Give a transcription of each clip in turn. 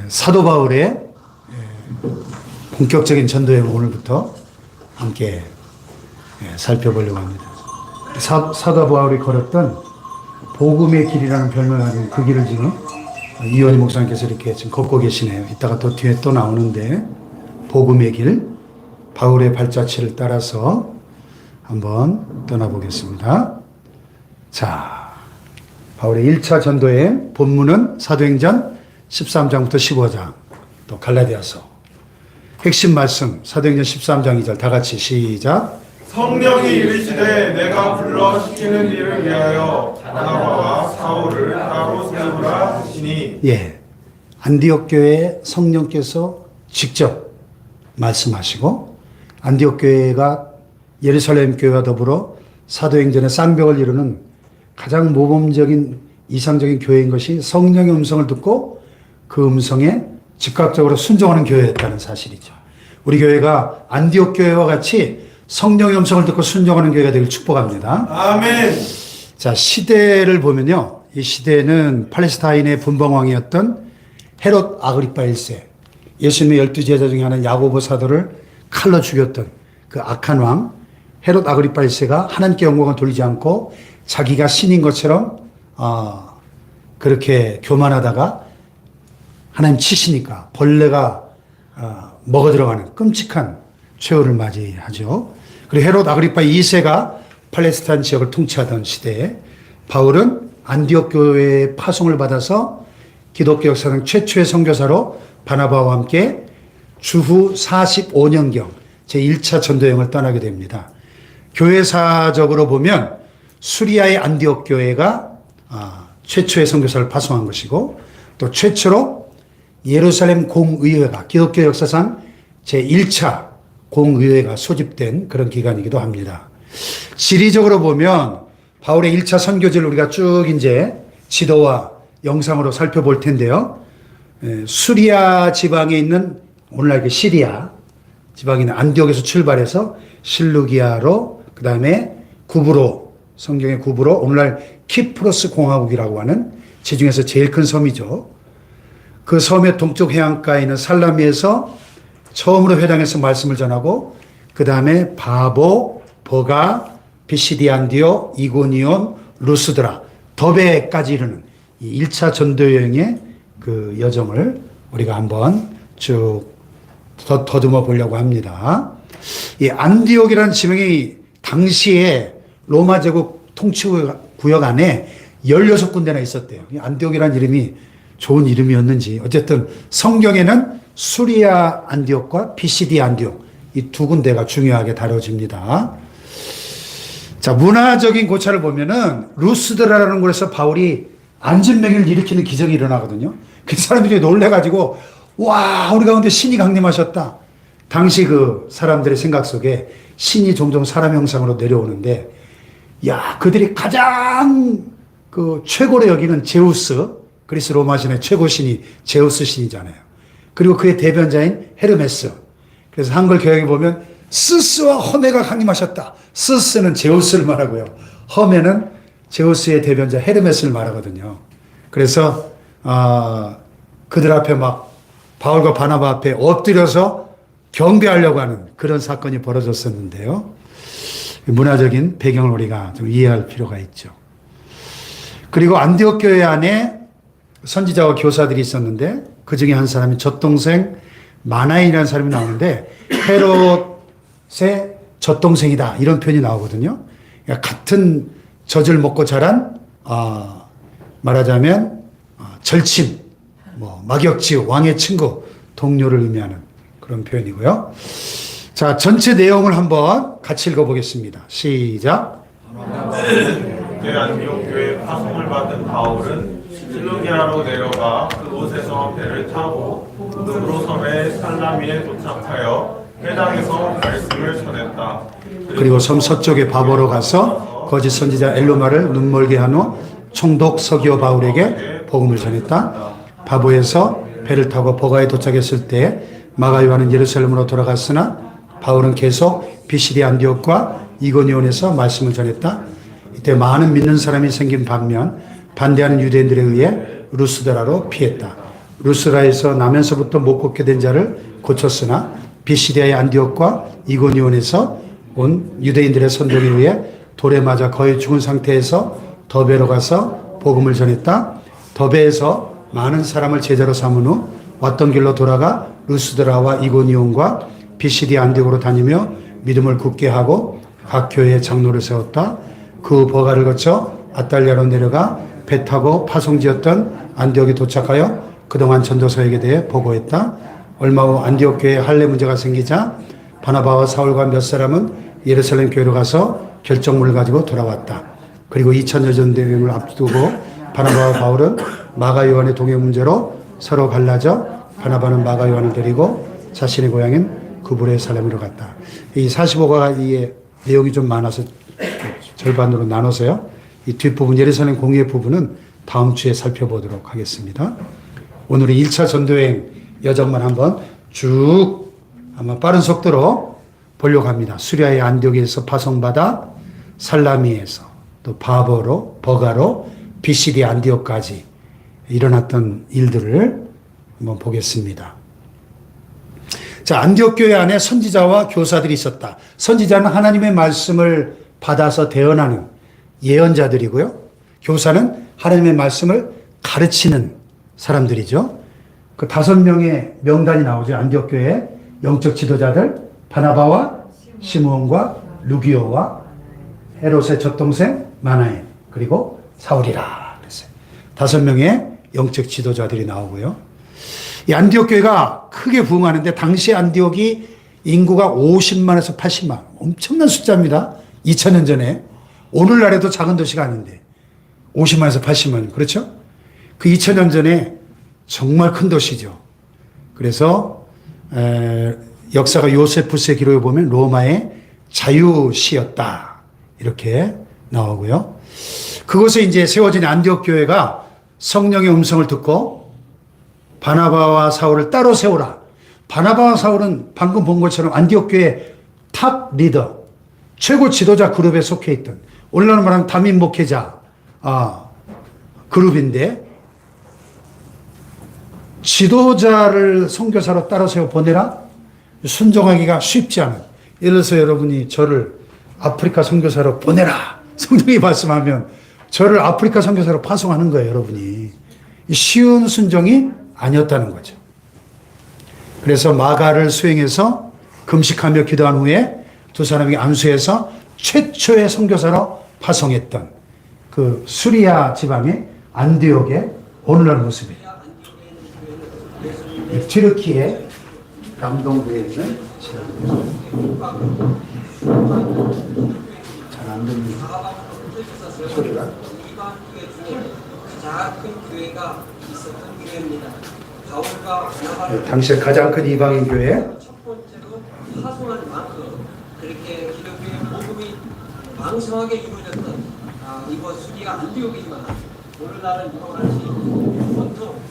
사도 바울의 본격적인 전도여행을 오늘부터 함께 살펴보려고 합니다. 사도 바울이 걸었던 복음의 길이라는 별명을 가진 그 길을 지금 이원희 목사님께서 이렇게 지금 걷고 계시네요. 이따가 또 뒤에 또 나오는데, 복음의 길, 바울의 발자취를 따라서 한번 떠나보겠습니다. 자, 바울의 1차 전도여행 본문은 사도행전 13장부터 15장, 또 갈라디아서. 핵심 말씀 사도행전 13장 2절 다 같이 시작. 성령이 이르시되 내가 불러 시키는 일을 위하여 바나바와 사울을 따로 세우라 하시니. 안디옥 교회에 성령께서 직접 말씀하시고, 안디옥 교회가 예루살렘 교회와 더불어 사도행전의 쌍벽을 이루는 가장 모범적인 이상적인 교회인 것이 성령의 음성을 듣고 그 음성에 즉각적으로 순종하는 교회였다는 사실이죠. 우리 교회가 안디옥 교회와 같이 성령의 음성을 듣고 순종하는 교회가 되길 축복합니다. 아멘. 자, 시대를 보면요, 이 시대는 팔레스타인의 분봉왕이었던 헤롯 아그리파 1세, 예수님의 12제자 중에 하나인 야고보 사도를 칼로 죽였던 그 악한 왕 헤롯 아그리파 1세가 하나님께 영광을 돌리지 않고 자기가 신인 것처럼 그렇게 교만하다가 하나님 치시니까 벌레가 먹어 들어가는 끔찍한 최후를 맞이하죠. 그리고 헤롯 아그리파 2세가 팔레스타인 지역을 통치하던 시대에 바울은 안디옥 교회의 파송을 받아서 기독교 역사상 최초의 선교사로 바나바와 함께 주후 45년경 제1차 전도여행을 떠나게 됩니다. 교회사적으로 보면 수리아의 안디옥 교회가 최초의 선교사를 파송한 것이고, 또 최초로 예루살렘 공의회가 기독교 역사상 제1차 공의회가 소집된 그런 기간이기도 합니다. 지리적으로 보면 바울의 1차 선교지를 우리가 쭉 이제 지도와 영상으로 살펴볼 텐데요. 수리아 지방에 있는 오늘날 시리아 지방에 있는 안디옥에서 출발해서 실루기아로, 그 다음에 구브로, 성경의 구브로, 오늘날 키프로스 공화국이라고 하는 지중해에서 제일 큰 섬이죠. 그 섬의 동쪽 해안가에 있는 살라미에서 처음으로 회당에서 말씀을 전하고, 그 다음에 바보, 버가, 비시디안디오, 이고니온, 루스드라, 더베까지 이르는 이 1차 전도여행의 그 여정을 우리가 한번 쭉 더듬어 보려고 합니다. 이 안디옥이라는 지명이 당시에 로마 제국 통치구역 안에 16군데나 있었대요. 이 안디옥이라는 이름이 좋은 이름이었는지, 어쨌든 성경에는 수리아 안디옥과 비시디 안디옥, 이 두 군데가 중요하게 다뤄집니다. 자, 문화적인 고찰을 보면은 루스드라라는 곳에서 바울이 안진뱅이를 일으키는 기적이 일어나거든요. 그 사람들이 놀래가지고, 와, 우리 가운데 신이 강림하셨다. 당시 그 사람들의 생각 속에 신이 종종 사람 형상으로 내려오는데, 야, 그들이 가장 그 최고로 여기는 제우스, 그리스 로마 신의 최고 신이 제우스 신이잖아요. 그리고 그의 대변자인 헤르메스. 그래서 한글 개혁에 보면 스스와 허메가 강림하셨다. 스스는 제우스를 말하고요, 허메는 제우스의 대변자 헤르메스를 말하거든요. 그래서 그들 앞에 막 바울과 바나바 앞에 엎드려서 경배하려고 하는 그런 사건이 벌어졌었는데요. 문화적인 배경을 우리가 좀 이해할 필요가 있죠. 그리고 안디옥 교회 안에 선지자와 교사들이 있었는데, 그 중에 한 사람이 젖동생 마나인이라는 사람이 나오는데, 헤롯의 젖동생이다 이런 표현이 나오거든요. 그러니까 같은 젖을 먹고 자란 말하자면 절친, 막역지우, 왕의 친구, 동료를 의미하는 그런 표현이고요. 자, 전체 내용을 한번 같이 읽어보겠습니다. 시작. 안디옥 교회 파송을 받은 바울은 실루기아로 내려가 그곳에서 배를 타고 구브로 섬의 살라미에 도착하여 회당에서 말씀을 전했다. 그리고 섬 서쪽의 바보로 가서 거짓 선지자 엘로마를 눈멀게 한 후 총독 서기오 바울에게 복음을 전했다. 바보에서 배를 타고 버가에 도착했을 때 마가 요한은 예루살렘으로 돌아갔으나 바울은 계속 비시디 안디옥과 이고니온에서 말씀을 전했다. 이때 많은 믿는 사람이 생긴 반면 반대하는 유대인들에 의해 루스드라로 피했다. 루스라에서 나면서부터 못 걷게 된 자를 고쳤으나 비시디아의 안디옥과 이고니온에서 온 유대인들의 선동에 의해 돌에 맞아 거의 죽은 상태에서 더베로 가서 복음을 전했다. 더베에서 많은 사람을 제자로 삼은 후 왔던 길로 돌아가 루스드라와 이고니온과 비시디아 안디옥으로 다니며 믿음을 굳게 하고 각 교회에 장로를 세웠다. 그 버가를 거쳐 아달리아로 내려가 배 타고 파송지였던 안디옥에 도착하여 그동안 전도서에게 대해 보고했다. 얼마 후 안디옥 교회에 할례 문제가 생기자 바나바와 사울과 몇 사람은 예루살렘 교회로 가서 결정문을 가지고 돌아왔다. 그리고 2000여 전 대회를 앞두고 바나바와 바울은 마가 요한의 동행 문제로 서로 갈라져 바나바는 마가 요한을 데리고 자신의 고향인 구브레 살렘으로 갔다. 이 45가 이 내용이 좀 많아서 절반으로 나눠서요. 이 뒷부분 예루살렘 공예 부분은 다음 주에 살펴보도록 하겠습니다. 오늘은 1차 전도여행 여정만 한번 쭉 아마 빠른 속도로 보려고 합니다. 수리아의 안디옥에서 파송받아 살라미에서 또 바버로 버가로 비시디 안디옥까지 일어났던 일들을 한번 보겠습니다. 자, 안디옥 교회 안에 선지자와 교사들이 있었다. 선지자는 하나님의 말씀을 받아서 대언하는 예언자들이고요. 교사는 하나님의 말씀을 가르치는 사람들이죠. 그 5명의 명단이 나오죠. 안디옥 교회의 영적 지도자들 바나바와 시므온과 루기오와 헤롯의 젖동생 마나엔 그리고 사울이라 그랬어요. 5명의 영적 지도자들이 나오고요. 이 안디옥 교회가 크게 부흥하는데 당시 안디옥이 인구가 50만에서 80만 엄청난 숫자입니다. 2000년 전에 오늘날에도 작은 도시가 아닌데 50만에서 80만 그렇죠? 그 2000년 전에 정말 큰 도시죠. 그래서 역사가 요세푸스의 기록에 보면 로마의 자유시였다 이렇게 나오고요. 그곳에 이제 세워진 안디옥 교회가 성령의 음성을 듣고 바나바와 사울을 따로 세우라. 바나바와 사울은 방금 본 것처럼 안디옥 교회 탑 리더, 최고 지도자 그룹에 속해 있던 오늘날 말하면 담임 목회자 그룹인데 지도자를 선교사로 따로 세워 보내라? 순종하기가 쉽지 않은. 예를 들어서 여러분이 저를 아프리카 선교사로 보내라. 성령이 말씀하면 저를 아프리카 선교사로 파송하는 거예요, 여러분이. 쉬운 순종이 아니었다는 거죠. 그래서 마가를 수행해서 금식하며 기도한 후에 두 사람이 안수해서 최초의 선교사로 파송했던 그 수리아 지방의 안디옥의 오늘날 모습이에요. 튀르키의 남동부에 있는 잘 안 들립니다. 소리가. 당시에 가장 큰 이방인 교회. 첫 번째로 파송한 만큼 그렇게 기독교의 복음이 왕성하게 이루어졌던 이곳 수리가 안디옥이지만 오늘날은 이것같이 온통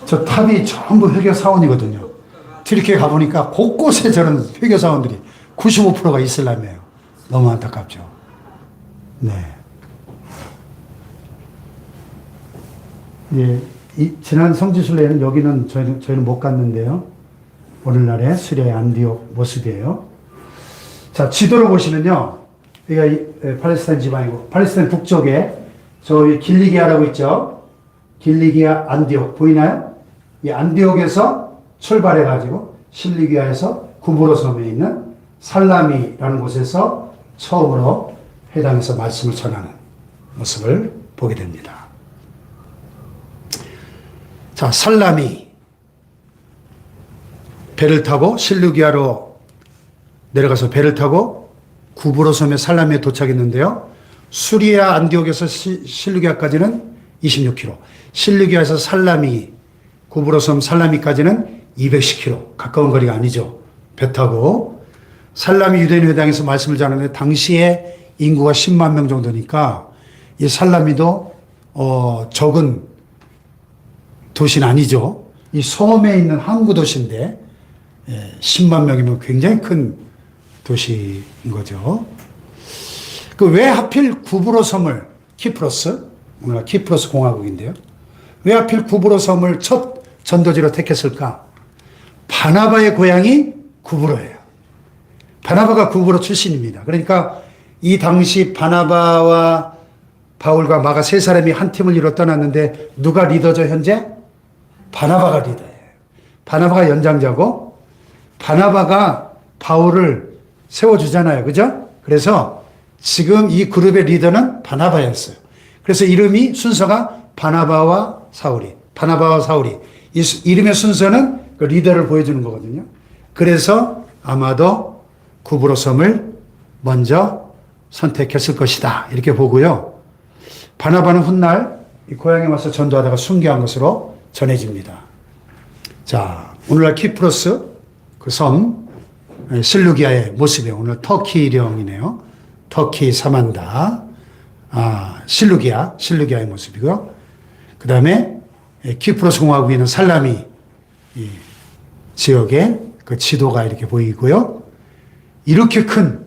저 탑이 전부 회교 사원이거든요. 튀르키에 가보니까 곳곳에 저런 회교 사원들이 95%가 이슬람이에요. 너무 안타깝죠. 네. 예, 지난 성지순례에는 여기는 저희는 못 갔는데요. 오늘날의 수리아의 안디옥 모습이에요. 자, 지도를 보시면요. 여기가 팔레스타인 지방이고, 팔레스타인 북쪽에 저기 길리기아라고 있죠. 길리기아 안디옥 보이나요? 이 안디옥에서 출발해가지고 실리기아에서 구브로 섬에 있는 살라미라는 곳에서 처음으로 회당에서 말씀을 전하는 모습을 보게 됩니다. 자, 살라미 배를 타고 실루기아로 내려가서 배를 타고 구브로 섬의 살라미에 도착했는데요. 수리아 안디옥에서 실루기아까지는 26km, 실루기아에서 살라미 구브로 섬 살라미까지는 210km, 가까운 거리가 아니죠. 배 타고 살라미 유대인 회당에서 말씀을 전하는데 당시에 인구가 10만 명 정도니까 이 살라미도 적은 도시는 아니죠. 이 섬에 있는 항구 도시인데 10만 명이면 굉장히 큰 도시인 거죠. 그 왜 하필 구브로 섬을 키프로스, 오늘날 키프로스 공화국인데요. 왜 하필 구브로 섬을 첫 전도지로 택했을까? 바나바의 고향이 구브로예요. 바나바가 구브로 출신입니다. 그러니까 이 당시 바나바와 바울과 마가 세 사람이 한 팀을 이뤄 떠났는데 누가 리더죠, 현재? 바나바가 리더예요. 바나바가 연장자고 바나바가 바울을 세워주잖아요. 그죠? 그래서 지금 이 그룹의 리더는 바나바였어요. 그래서 이름이 순서가 바나바와 사울이. 이 이름의 순서는 그 리더를 보여주는 거거든요. 그래서 아마도 구브로 섬을 먼저 선택했을 것이다. 이렇게 보고요. 바나바는 훗날 이 고향에 와서 전도하다가 순교한 것으로 전해집니다. 자, 오늘날 키프로스 그 섬 실루기아의 모습이에요. 오늘 터키령이네요. 터키 사만다. 실루기아의 모습이고요. 그 다음에 키프로스 공화국에 있는 살라미 지역의 그 지도가 이렇게 보이고요. 이렇게 큰,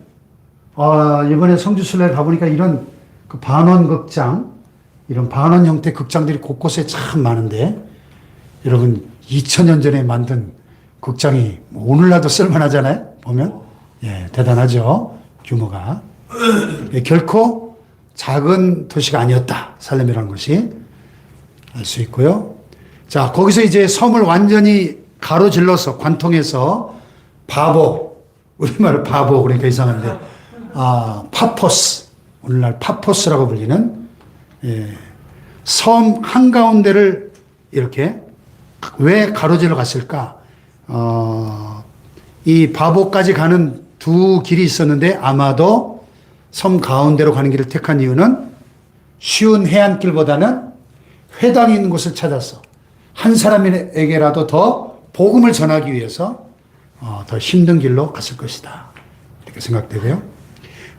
이번에 성주순례 가보니까 이런 그 반원극장, 이런 반원 형태 극장들이 곳곳에 참 많은데, 여러분, 2000년 전에 만든 극장이 오늘날도 쓸만하잖아요? 보면. 예, 대단하죠? 규모가. 결코 작은 도시가 아니었다. 살렘이라는 것이 알 수 있고요. 자, 거기서 이제 섬을 완전히 가로질러서 관통해서 바보, 우리말로 바보 그러니까 이상한데, 파포스, 오늘날 파포스라고 불리는 섬 한가운데를 이렇게 왜 가로질러 갔을까? 이 바보까지 가는 두 길이 있었는데 아마도 섬 가운데로 가는 길을 택한 이유는 쉬운 해안길보다는 회당이 있는 곳을 찾아서 한 사람에게라도 더 복음을 전하기 위해서 더 힘든 길로 갔을 것이다. 이렇게 생각되고요.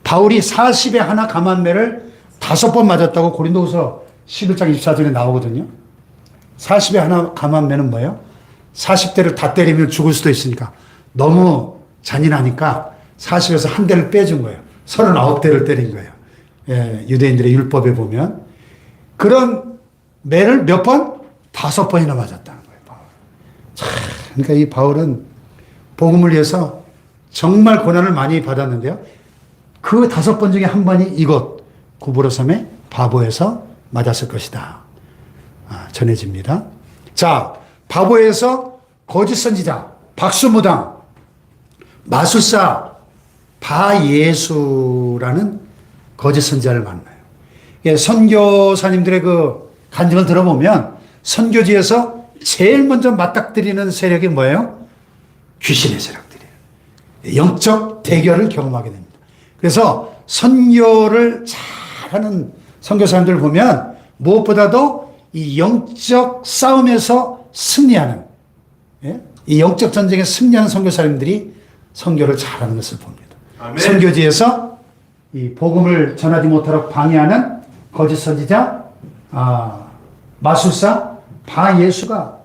바울이 40에 하나 감한매를 5번 맞았다고 고린도후서 11장 24절에 나오거든요. 40에 하나 감한매는 뭐예요? 40대를 다 때리면 죽을 수도 있으니까 너무 잔인하니까 40에서 한 대를 빼준 거예요. 39대를 때린 거예요. 예, 유대인들의 율법에 보면. 그런 매를 몇 번? 5번이나 맞았다는 거예요. 바울. 그러니까 이 바울은 복음을 위해서 정말 고난을 많이 받았는데요. 그 5번 중에 한 번이 이곳 구브로 섬의 바보에서 맞았을 것이다. 전해집니다. 자, 바보에서 거짓 선지자, 박수무당, 마술사, 바예수라는 거짓 선지자를 만나요. 선교사님들의 그 간증을 들어보면 선교지에서 제일 먼저 맞닥뜨리는 세력이 뭐예요? 귀신의 세력들이에요. 영적 대결을 경험하게 됩니다. 그래서 선교를 잘하는 선교사님들을 보면 무엇보다도 이 영적 싸움에서 승리하는, 이 영적 전쟁에 승리하는 선교사님들이 선교를 잘하는 것을 봅니다. 아멘. 선교지에서 이 복음을 전하지 못하도록 방해하는 거짓 선지자, 마술사, 바예수가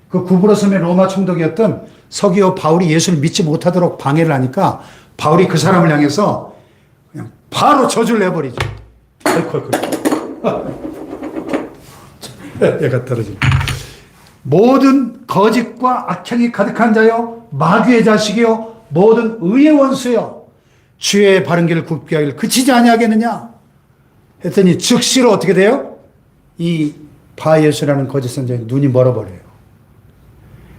그 구브로 섬의 로마 총독이었던 서기오 바울이 예수를 믿지 못하도록 방해를 하니까 바울이 그 사람을 향해서 그냥 바로 저주를 내버리죠. 얘가 떨어집니다. 모든 거짓과 악행이 가득한 자요, 마귀의 자식이요, 모든 의의 원수요, 주의 바른 길을 굽게 하기를 그치지 아니하겠느냐 했더니 즉시로 어떻게 돼요? 이 바예수라는 거짓 선지자의 눈이 멀어버려요.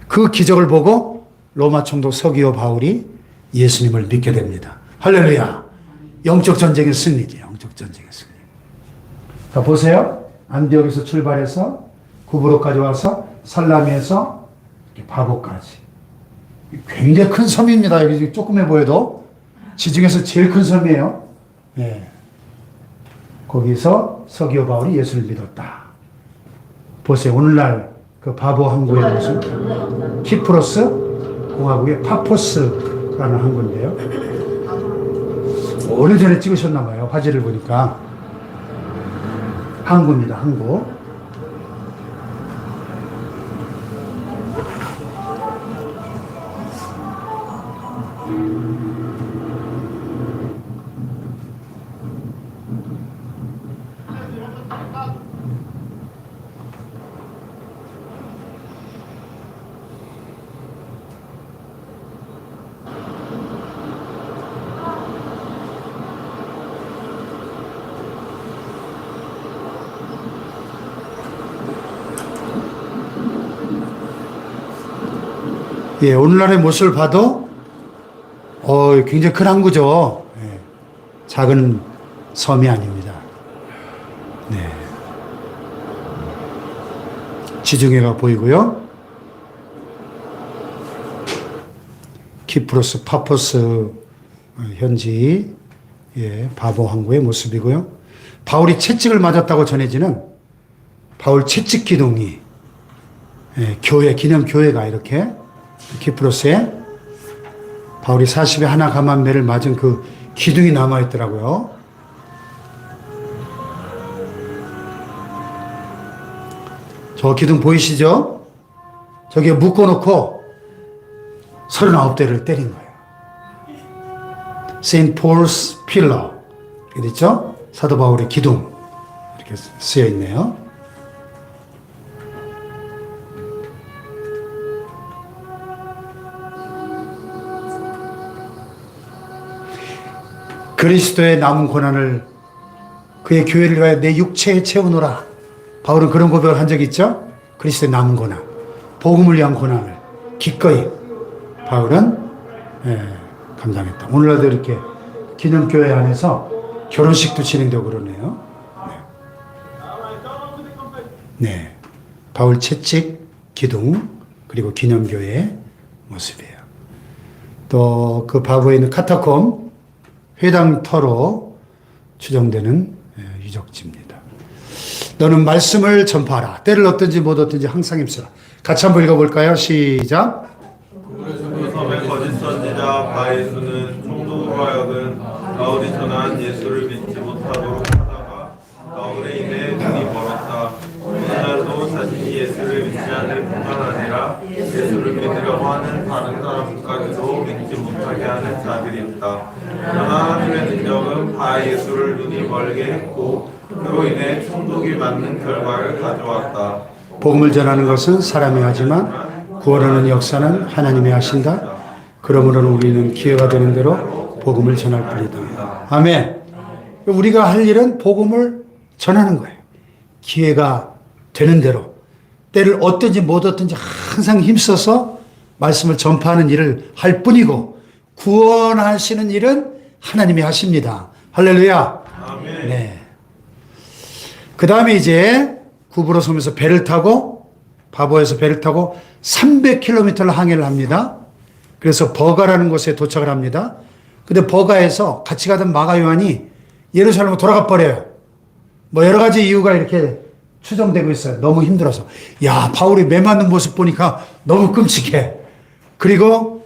그 기적을 보고 로마 총독 서기오 바울이 예수님을 믿게 됩니다. 할렐루야. 영적 전쟁의 승리지. 영적 전쟁의 승리. 자, 보세요. 안디옥에서 출발해서 구브로까지 와서 살라미에서 바보까지. 굉장히 큰 섬입니다. 여기 조그매 보여도 지중해에서 제일 큰 섬이에요. 네. 거기서 서기오 바울이 예수를 믿었다. 보세요. 오늘날 그 바보 항구의 모습. 키프로스 공화국의 파포스라는 항구인데요. 오래전에 찍으셨나 봐요. 화질을 보니까. 항구입니다. 항구. 예, 오늘날의 모습을 봐도 굉장히 큰 항구죠. 예, 작은 섬이 아닙니다. 네. 지중해가 보이고요. 키프로스, 파포스 현지 바보 항구의 모습이고요. 바울이 채찍을 맞았다고 전해지는 바울 채찍 기둥이 교회, 기념 교회가 이렇게 키프로스에 바울이 40에 하나 감한매를 맞은 그 기둥이 남아있더라고요. 저 기둥 보이시죠? 저기에 묶어놓고 39대를 때린 거예요. St. Paul's Pillar. 이렇게 됐죠? 사도 바울의 기둥. 이렇게 쓰여 있네요. 그리스도의 남은 고난을 그의 교회를 위하여 내 육체에 채우노라. 바울은 그런 고백을 한 적이 있죠? 그리스도의 남은 고난, 복음을 위한 고난을 기꺼이 바울은 감당했다. 오늘날도 이렇게 기념교회 안에서 결혼식도 진행되고 그러네요. 네. 바울 채찍, 기둥, 그리고 기념교회의 모습이에요. 또 그 바보에 있는 카타콤, 회당터로 추정되는 유적지입니다. 너는 말씀을 전파하라. 때를 얻든지 못 얻든지 항상 힘쓰라. 같이 한번 읽어볼까요? 시작. 그 섬의 거짓 선지자 바예수는 총독으로 하여금 바울이 전한 예수를 믿지 못하도록 하다가 바울에 인해 눈이 멀었다. 그날도 자신이 예수를 믿지 않을 뿐만 아니라 예수를 믿으려고 하는 다른 사람까지도 믿지 못하게 하는 자들이 있다. 그러나 하나님의 능력은 바예수를 눈이 멀게 했고 그로 인해 총독이 맞는 결과를 가져왔다. 복음을 전하는 것은 사람이 하지만 구원하는 역사는 하나님이 하신다. 그러므로 우리는 기회가 되는 대로 복음을 전할 뿐이다. 아멘. 우리가 할 일은 복음을 전하는 거예요. 기회가 되는 대로 때를 얻든지 못 얻든지 항상 힘써서 말씀을 전파하는 일을 할 뿐이고 구원하시는 일은 하나님이 하십니다. 할렐루야. 아멘. 네. 그 다음에 이제 구브로 섬에서 배를 타고 바보에서 배를 타고 300km를 항해를 합니다. 그래서 버가라는 곳에 도착을 합니다. 근데 버가에서 같이 가던 마가 요한이 예루살렘으로 돌아가 버려요. 뭐 여러 가지 이유가 이렇게 추정되고 있어요. 너무 힘들어서. 야, 바울이 매 맞는 모습 보니까 너무 끔찍해. 그리고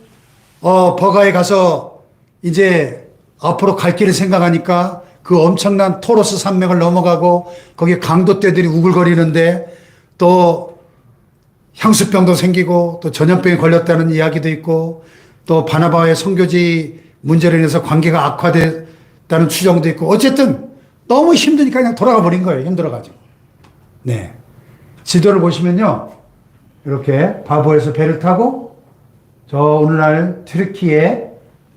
버가에 가서 이제 앞으로 갈 길을 생각하니까 그 엄청난 토로스 산맥을 넘어가고 거기에 강도떼들이 우글거리는데 또 향수병도 생기고 또 전염병에 걸렸다는 이야기도 있고 또 바나바와의 선교지 문제로 인해서 관계가 악화됐다는 추정도 있고 어쨌든 너무 힘드니까 그냥 돌아가 버린 거예요. 힘들어가지고. 네. 지도를 보시면요. 이렇게 바보에서 배를 타고 저 오늘날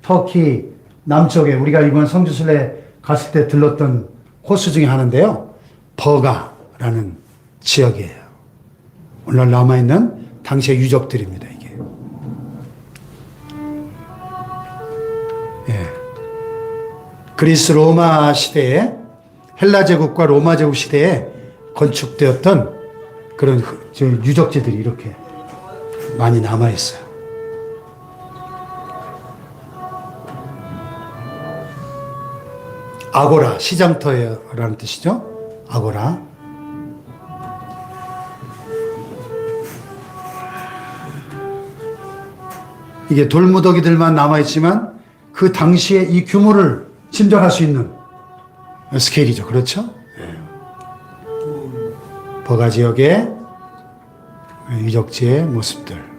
터키 남쪽에 우리가 이번 성지순례 갔을 때 들렀던 코스 중에 하나인데요. 버가라는 지역이에요. 오늘날 남아있는 당시의 유적들입니다, 이게. 예. 그리스 로마 시대에 헬라 제국과 로마 제국 시대에 건축되었던 그런 유적지들이 이렇게 많이 남아있어요. 아고라, 시장터라는 뜻이죠. 아고라. 이게 돌무더기들만 남아있지만 그 당시에 이 규모를 짐작할 수 있는 스케일이죠. 그렇죠? 버가 지역의 유적지의 모습들.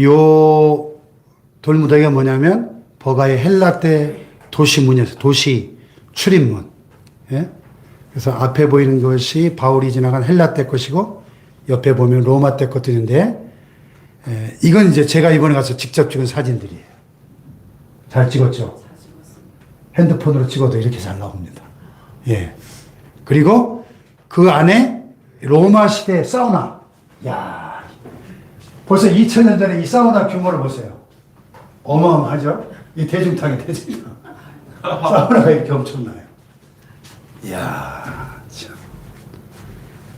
요 돌무더기가 뭐냐면 버가의 헬라 때 도시문이었어요. 도시 출입문. 예? 그래서 앞에 보이는 것이 바울이 지나간 헬라 때 것이고 옆에 보면 로마 때 것도 있는데 이건 이제 제가 이번에 가서 직접 찍은 사진들이에요. 잘 찍었죠? 핸드폰으로 찍어도 이렇게 잘 나옵니다. 예. 그리고 그 안에 로마 시대 사우나. 야, 벌써 2000년 전에 이 사우나 규모를 보세요. 어마어마하죠? 이 대중탕이 대중탕. 사우나가 이렇게 엄청나요. 이야, 참.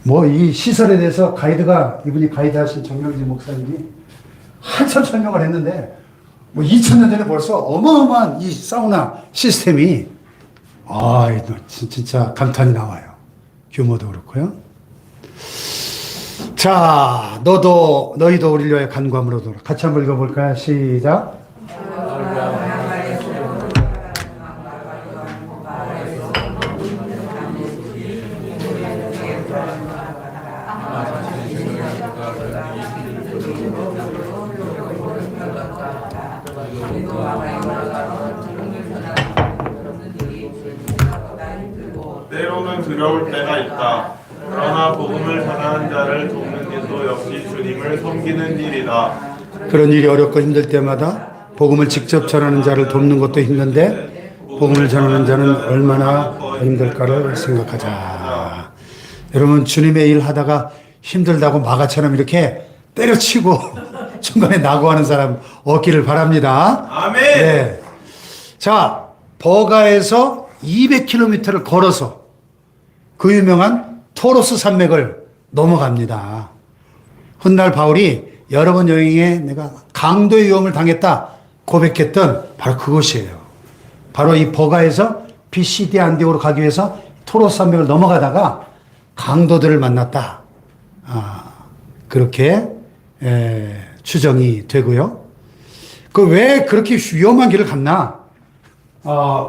뭐, 이 시설에 대해서 가이드가, 이분이 가이드 하신 정명진 목사님이 한참 설명을 했는데, 뭐, 2000년 전에 벌써 어마어마한 이 사우나 시스템이, 진짜 감탄이 나와요. 규모도 그렇고요. 자, 너희도 우리를 위하여 간구함으로 돌아. 같이 한번 읽어볼까요? 시작. 때로는 두려울 때가 있다. 그러나 복음을 전하는 자를 돕는 일도 역시 주님을 섬기는 일이다. 그런 일이 어렵고 힘들 때마다 복음을 직접 전하는 자를 돕는 것도 힘든데 복음을 전하는 자는 얼마나 힘들까를 생각하자. 여러분, 주님의 일 하다가 힘들다고 마가처럼 이렇게 때려치고 중간에 낙오하는 사람 없기를 바랍니다. 아멘. 네. 자, 버가에서 200km를 걸어서 그 유명한 토로스 산맥을 넘어갑니다. 훗날 바울이 여러 번 여행에 내가 강도의 위험을 당했다 고백했던 바로 그곳이에요. 바로 이 버가에서 비시디 안디오로 가기 위해서 토로스 산맥을 넘어가다가 강도들을 만났다. 그렇게 추정이 되고요. 그 왜 그렇게 위험한 길을 갔나?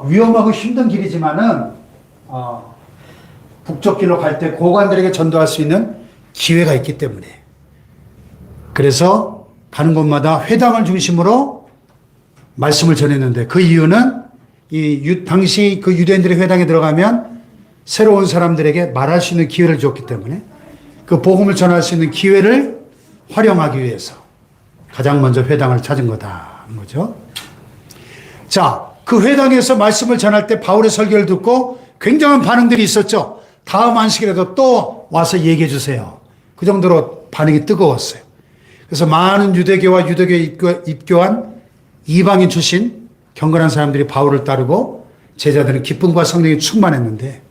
위험하고 힘든 길이지만은 북쪽 길로 갈 때 고관들에게 전도할 수 있는 기회가 있기 때문에. 그래서 가는 곳마다 회당을 중심으로 말씀을 전했는데 그 이유는 당시 그 유대인들의 회당에 들어가면 새로운 사람들에게 말할 수 있는 기회를 줬기 때문에 그 복음을 전할 수 있는 기회를 활용하기 위해서 가장 먼저 회당을 찾은 거다는 거죠. 자, 그 회당에서 말씀을 전할 때 바울의 설교를 듣고 굉장한 반응들이 있었죠. 다음 안식일에도 또 와서 얘기해 주세요. 그 정도로 반응이 뜨거웠어요. 그래서 많은 유대교와 유대교에 입교한 이방인 출신 경건한 사람들이 바울을 따르고 제자들은 기쁨과 성령이 충만했는데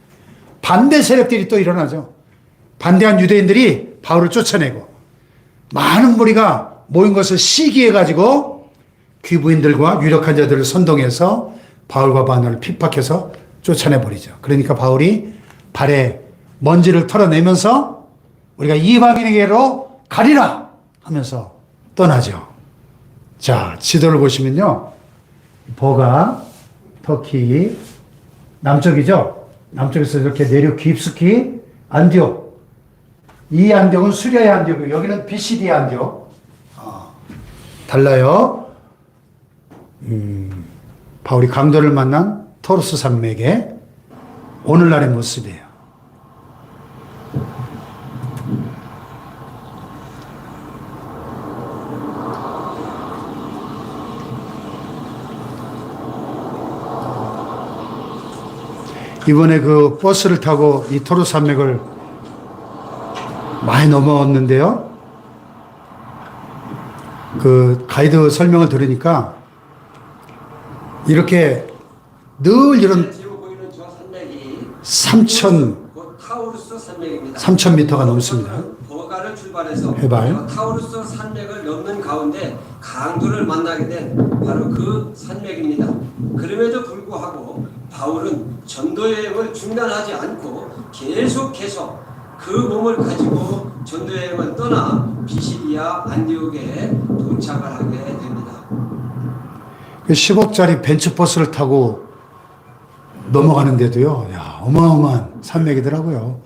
반대 세력들이 또 일어나죠. 반대한 유대인들이 바울을 쫓아내고 많은 무리가 모인 것을 시기해가지고 귀부인들과 유력한 자들을 선동해서 바울과 바나바를 핍박해서 쫓아내버리죠. 그러니까 바울이 발에 먼지를 털어내면서 우리가 이방인에게로 가리라 하면서 떠나죠. 자, 지도를 보시면요. 버가, 터키, 남쪽이죠. 남쪽에서 이렇게 내려 깊숙이 안디옥. 이 안디옥은 수리아의 안디옥이고 여기는 비시디의 안디옥. 달라요. 바울이 강도를 만난 토로스 산맥의 오늘날의 모습이에요. 이번에 그 버스를 타고 이 토로스 산맥을 많이 넘어왔는데요. 그 가이드 설명을 들으니까 이렇게 늘 이런 지금 보이는 저 산맥이 3,000m가 넘습니다. 버가를 출발해서 해발. 타우루스 산맥을 넘는 가운데 강도를 만나게 된 바로 그 산맥입니다. 그럼에도 불구하고 바울은 전도 여행을 중단하지 않고 계속해서 그 몸을 가지고 전도 여행을 떠나 비시디아 안디옥에 도착을 하게 됩니다. 10억짜리 벤츠버스를 타고 넘어가는데도요, 야, 어마어마한 산맥이더라고요.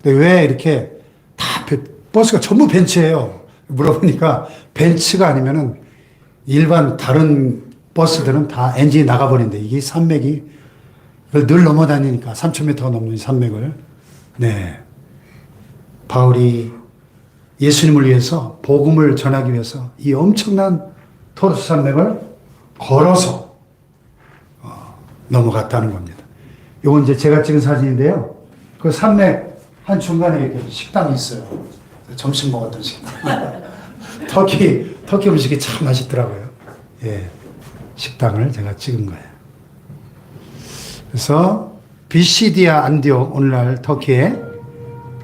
근데 왜 이렇게 다 버스가 전부 벤츠예요? 물어보니까 벤츠가 아니면은 일반 다른 버스들은 다 엔진이 나가버린대. 이게 산맥이 늘 넘어다니니까 3,000m가 넘는 산맥을 네. 바울이 예수님을 위해서 복음을 전하기 위해서 이 엄청난 토르스 산맥을 걸어서 넘어갔다는 겁니다. 이건 이제 제가 찍은 사진인데요. 그 산맥 한 중간에 이렇게 식당이 있어요. 점심 먹었던 식당. 터키 음식이 참 맛있더라고요. 예. 식당을 제가 찍은 거예요. 그래서 비시디아 안디옥, 오늘날 터키의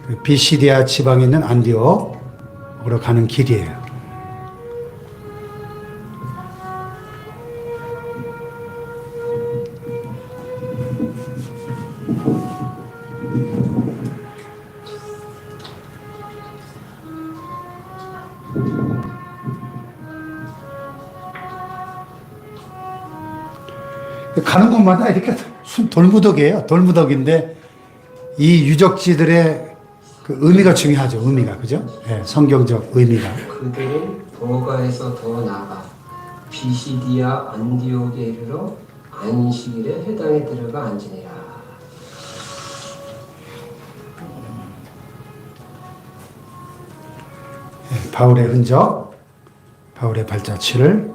그 비시디아 지방에 있는 안디옥으로 가는 길이에요. 가는 곳마다 이렇게 돌무더기예요. 돌무더기인데 이 유적지들의 그 의미가 중요하죠. 의미가, 그죠? 네, 성경적 의미가. 그들은 버가에서 더 나아가 비시디아 안디옥에 이르러 안식일에 회당에 들어가 앉으니라. 네, 바울의 흔적, 바울의 발자취를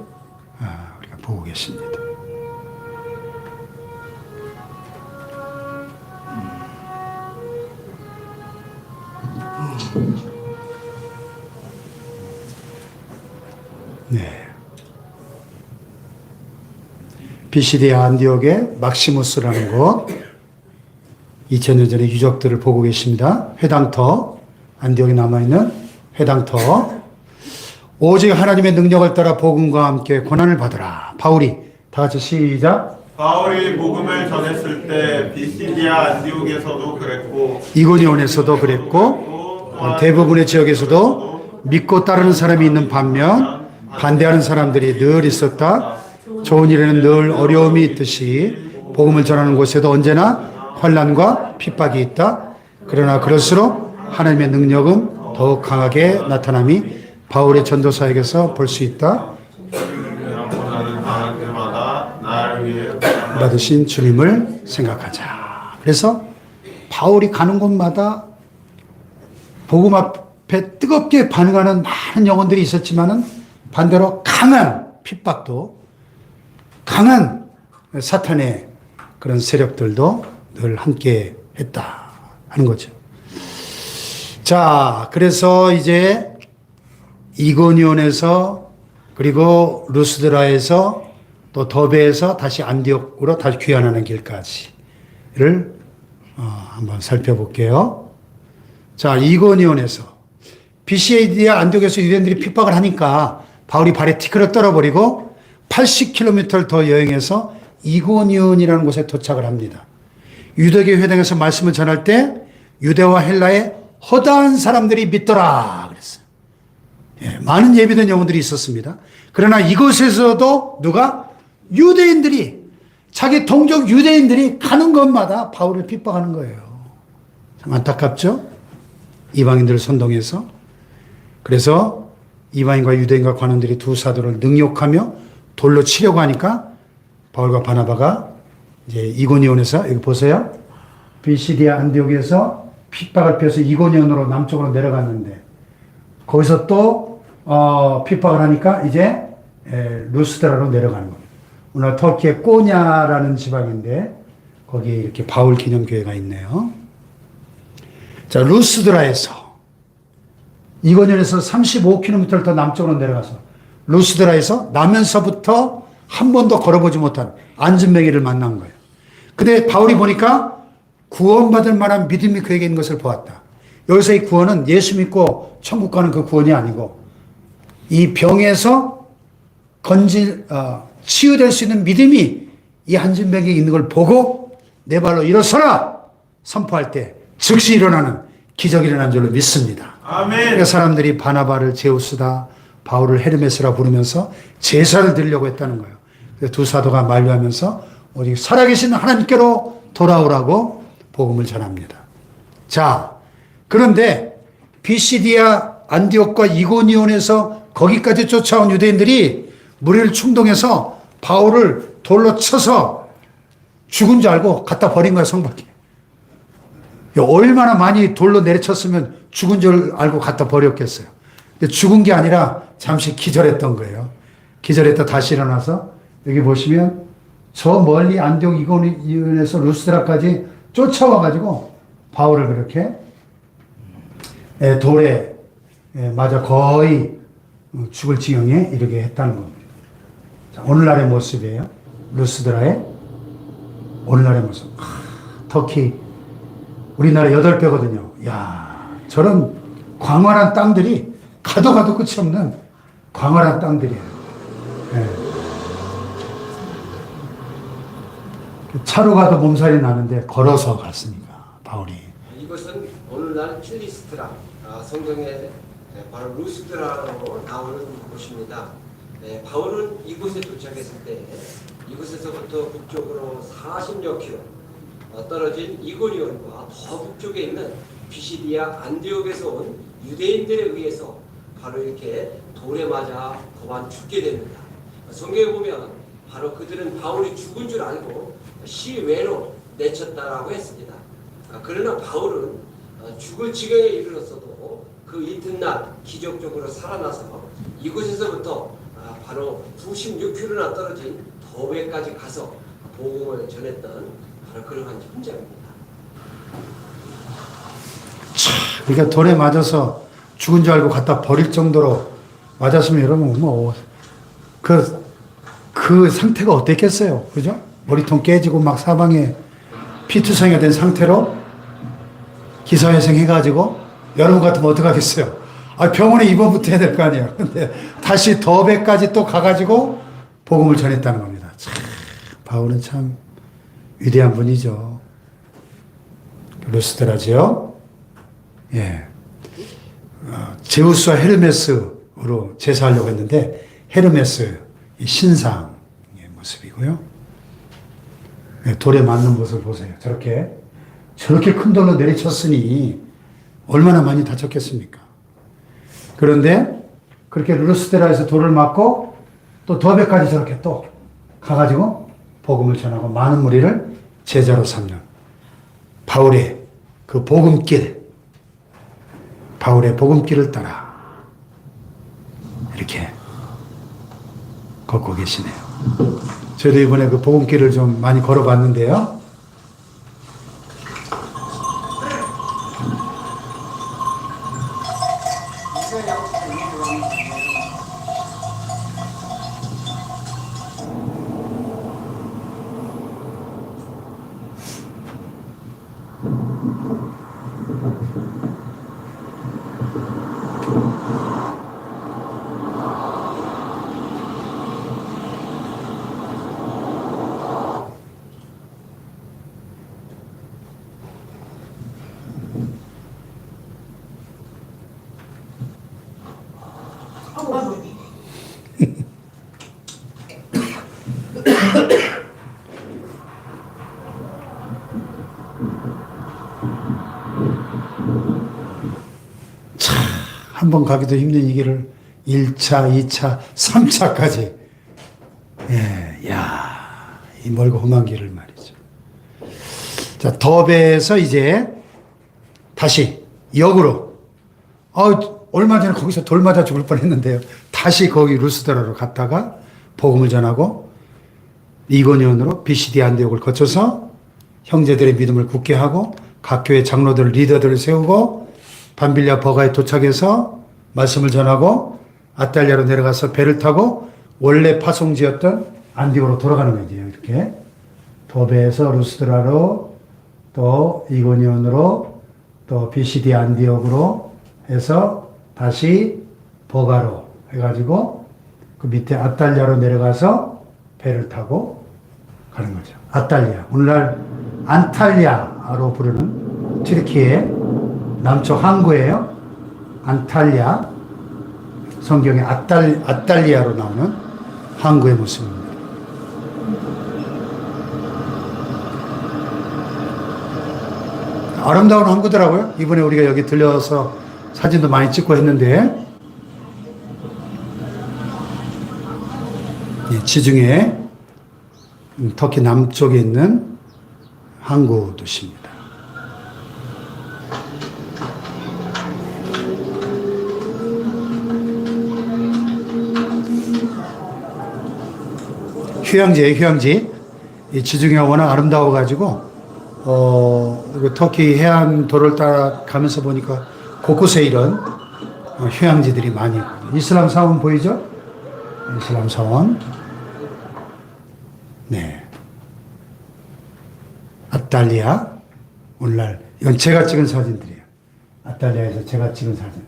우리가 보고 계십니다. 네. 비시디아 안디옥의 막시무스라는 곳, 2000년 전의 유적들을 보고 계십니다. 회당터, 안디옥에 남아있는 회당터. 오직 하나님의 능력을 따라 복음과 함께 고난을 받으라. 바울이, 다 같이 시작. 바울이 복음을 전했을 때 비시디아 안디옥에서도 그랬고 이고니온에서도 그랬고 대부분의 지역에서도 믿고 따르는 사람이 있는 반면 반대하는 사람들이 늘 있었다. 좋은 일에는 늘 어려움이 있듯이 복음을 전하는 곳에도 언제나 환난과 핍박이 있다. 그러나 그럴수록 하나님의 능력은 더욱 강하게 나타남이 바울의 전도사에게서 볼 수 있다. 고난을 당할 때마다 나를 위해 받으신 주님을 생각하자. 그래서 바울이 가는 곳마다 복음 앞에 뜨겁게 반응하는 많은 영혼들이 있었지만은 반대로 강한 핍박도, 강한 사탄의 그런 세력들도 늘 함께 했다 하는 거죠. 자, 그래서 이제 이고니온에서 그리고 루스드라에서 또 더베에서 다시 안디옥으로 다시 귀환하는 길까지를 한번 살펴볼게요. 자, 이고니온에서 비시디아 안디옥에서 유대인들이 핍박을 하니까 바울이 발에 티끌을 떨어버리고 80km를 더 여행해서 이고니온이라는 곳에 도착을 합니다. 유대교 회당에서 말씀을 전할 때 유대와 헬라의 허다한 사람들이 믿더라 그랬어요. 예, 많은 예비된 영혼들이 있었습니다. 그러나 이곳에서도 누가? 유대인들이, 자기 동족 유대인들이 가는 곳마다 바울을 핍박하는 거예요. 참 안타깝죠? 이방인들을 선동해서. 그래서 이방인과 유대인과 관원들이 두 사도를 능욕하며 돌로 치려고 하니까 바울과 바나바가 이제 이고니온에서, 여기 보세요. 비시디아 안디옥에서 핍박을 피해서 이고니온으로 남쪽으로 내려갔는데 거기서 또 핍박을 하니까 이제 루스드라로 내려가는 겁니다. 오늘 터키의 꼬냐라는 지방인데 거기에 이렇게 바울 기념교회가 있네요. 자, 루스드라에서 이고니온에서 35km를 더 남쪽으로 내려가서 루스드라에서 나면서부터 한 번도 걸어보지 못한 안진뱅이를 만난 거예요. 근데 바울이 보니까 구원받을 만한 믿음이 그에게 있는 것을 보았다. 여기서 이 구원은 예수 믿고 천국 가는 그 구원이 아니고 이 병에서 치유될 수 있는 믿음이 이 안진뱅이에 있는 걸 보고 내 발로 일어서라 선포할 때 즉시 일어나는 기적이 일어난 줄로 믿습니다. 아멘. 그러니까 사람들이 바나바를 제우스다, 바울을 헤르메스라 부르면서 제사를 드리려고 했다는 거예요. 그래서 두 사도가 만류하면서 오직 살아계신 하나님께로 돌아오라고 복음을 전합니다. 자, 그런데 비시디아 안디옥과 이고니온에서 거기까지 쫓아온 유대인들이 무리를 충동해서 바울을 돌로 쳐서 죽은 줄 알고 갖다 버린 거야, 성밖에. 얼마나 많이 돌로 내리쳤으면 죽은 줄 알고 갖다 버렸겠어요. 근데 죽은 게 아니라 잠시 기절했던 거예요. 기절했다 다시 일어나서 여기 보시면 저 멀리 안디옥 이고니온에서 루스드라까지 쫓아와가지고 바울을 그렇게 돌에 맞아 거의 죽을 지경에 이르게 했다는 겁니다. 자, 오늘날의 모습이에요. 루스드라의 오늘날의 모습. 터키 우리나라 8배거든요. 야, 저런 광활한 땅들이 가도 가도 끝이 없는 광활한 땅들이에요. 예. 차로 가도 몸살이 나는데 걸어서 갔으니까 바울이. 이것은 오늘날 킬리스트라 성경에 바로 루스드라로 나오는 곳입니다. 바울은 이곳에 도착했을 때 이곳에서부터 북쪽으로 40여 킬로 떨어진 이고니온과 더 북쪽에 있는 비시디아 안디옥에서 온 유대인들에 의해서 바로 이렇게 돌에 맞아 도만 죽게 됩니다. 성경에 보면 바로 그들은 바울이 죽은 줄 알고 시외로 내쳤다라고 했습니다. 그러나 바울은 죽을 지경에 이르렀어도 그 이튿날 기적적으로 살아나서 이곳에서부터 바로 96km나 떨어진 더베까지 가서 복음을 전했던 바로 그러한 현장입니다. 그러니까 돌에 맞아서 죽은 줄 알고 갖다 버릴 정도로 맞았으면 여러분 그 상태가 어땠겠어요, 그죠? 머리통 깨지고 막 사방에 피투성이가 된 상태로 기사회생 해가지고 여러분 같으면 어떡하겠어요? 병원에 입원부터 해야 될 거 아니에요. 근데 다시 더베까지 또 가가지고 복음을 전했다는 겁니다. 참, 바울은 참 위대한 분이죠. 루스드라지요. 예. 제우스와 헤르메스로 제사하려고 했는데 헤르메스 신상의 모습이고요. 예, 돌에 맞는 모습을 보세요. 저렇게 큰 돌로 내리쳤으니 얼마나 많이 다쳤겠습니까? 그런데 그렇게 루스드라에서 돌을 맞고 또 더베까지 저렇게 또 가가지고 복음을 전하고 많은 무리를 제자로 삼는 바울의 그 바울의 복음길을 따라 이렇게 걷고 계시네요. 저도 이번에 그 복음길을 좀 많이 걸어봤는데요. 한 번 가기도 힘든 이 길을 1차, 2차, 3차까지 이 멀고 험한 길을 말이죠. 자, 더베에서 이제 다시 역으로 얼마 전에 거기서 돌 맞아 죽을 뻔했는데요. 다시 거기 루스드라로 갔다가 복음을 전하고 이고니온으로 비시디 안디옥을 거쳐서 형제들의 믿음을 굳게 하고 각 교회 장로들 리더들을 세우고 밤빌리아 버가에 도착해서 말씀을 전하고 아탈리아로 내려가서 배를 타고 원래 파송지였던 안디옥으로 돌아가는 거죠. 이렇게 더베에서 루스드라로 또 이고니온으로 또 비시디 안디옥으로 해서 다시 버가로 해가지고 그 밑에 아탈리아로 내려가서 배를 타고 가는 거죠. 아탈리아. 오늘날 안탈리아로 부르는 튀르키예 남쪽 항구예요. 안탈리아. 성경에 아탈리아로 나오는 항구의 모습입니다. 아름다운 항구더라고요. 이번에 우리가 여기 들려서 사진도 많이 찍고 했는데 지중해 터키 남쪽에 있는 항구 도시입니다. 휴양지예요, 휴양지. 이 지중해가 워낙 아름다워가지고, 그 터키 해안도로를 따라 가면서 보니까 곳곳에 이런 휴양지들이 많이 있거든요. 이슬람 사원 보이죠? 이슬람 사원. 네. 아탈리아. 오늘날, 이건 제가 찍은 사진들이에요. 아탈리아에서 제가 찍은 사진.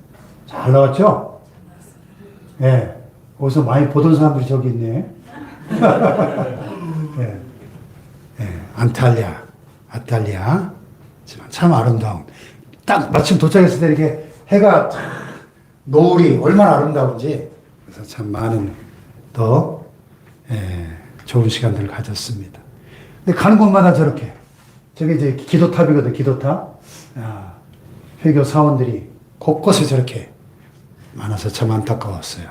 잘 나왔죠? 예. 네. 거기서 많이 보던 사람들이 저기 있네. 예. 예. 아탈리아. 참 아름다운. 딱 마침 도착했을 때 이렇게 해가 노을이 얼마나 아름다운지. 그래서 참 많은 더, 좋은 시간들을 가졌습니다. 근데 가는 곳마다 저렇게. 저게 이제 기도탑이거든, 기도탑. 회교 사원들이 곳곳에 저렇게 많아서 참 안타까웠어요.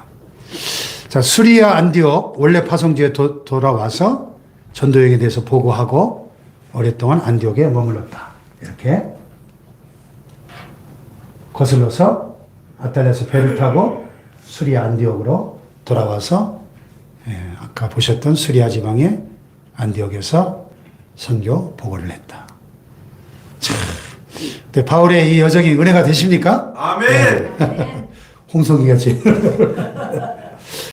자, 수리아 안디옥 원래 파송지에 돌아와서 전도여행에 대해서 보고하고 오랫동안 안디옥에 머물렀다. 이렇게 거슬러서 아탈리아에서 배를 타고 수리아 안디옥으로 돌아와서 아까 보셨던 수리아 지방의 안디옥에서 선교 보고를 했다. 참, 근데 바울의 이 여정이 은혜가 되십니까? 아멘. 홍석이가 제일